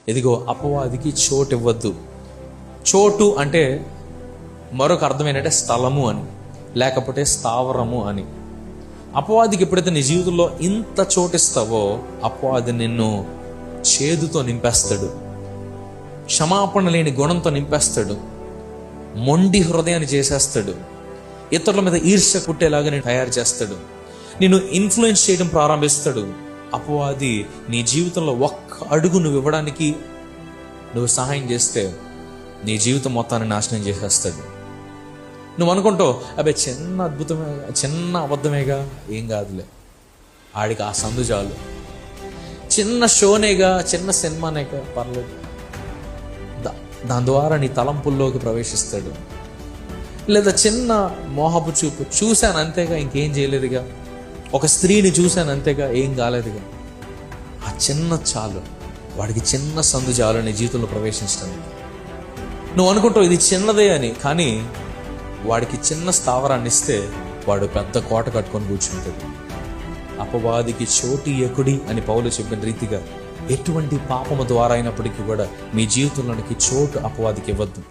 ఇదిగో అపవాదికి చోటు ఇవ్వద్దు. చోటు అంటే మరొక అర్థం ఏంటంటే స్థలము అని, లేకపోతే స్థావరము అని. అపవాదికి ఎప్పుడైతే నీ జీవితంలో ఇంత చోటిస్తావో అపవాది నిన్ను చేదుతో నింపేస్తాడు, క్షమాపణ లేని గుణంతో నింపేస్తాడు, మొండి హృదయాన్ని చేసేస్తాడు, ఇతరుల మీద ఈర్ష్య పుట్టేలాగా నేను తయారు చేస్తాడు, నిన్ను ఇన్ఫ్లుయెన్స్ చేయడం ప్రారంభిస్తాడు. అపవాది నీ జీవితంలో ఒక్క అడుగు నువ్వు ఇవ్వడానికి నువ్వు సహాయం చేస్తే నీ జీవితం మొత్తాన్ని నాశనం చేసేస్తాడు. నువ్వు అనుకుంటావు, అబ్బాయి చిన్న అద్భుతమే, చిన్న అబద్ధమేగా, ఏం కాదులే, ఆడికి ఆ సందు చాలు, చిన్న షోనేగా, చిన్న సినిమానేగా, పర్లేదు. దాని ద్వారా నీ తలంపుల్లోకి ప్రవేశిస్తాడు. లేదా చిన్న మోహపు చూపు, చూశాను అంతేగా, ఇంకేం చేయలేదుగా, ఒక స్త్రీని చూశాను అంతేగా, ఏం కాలేదుగా. ఆ చిన్న చాలు, వాడికి చిన్న సందు చాలు నీ జీవితంలో ప్రవేశించడానికి. నువ్వు అనుకుంటావు ఇది చిన్నదే అని, కానీ వాడికి చిన్న స్థావరాన్ని ఇస్తే వాడు పెద్ద కోట కట్టుకొని కూర్చుంటాడు. అపవాదికి చోటు ఎకుడి అని పౌలు చెప్పిన రీతిగా ఎటువంటి పాపము ద్వారా అయినప్పటికీ కూడా మీ జీవితంలోనికి చోటు అపవాదికి ఇవ్వద్దు.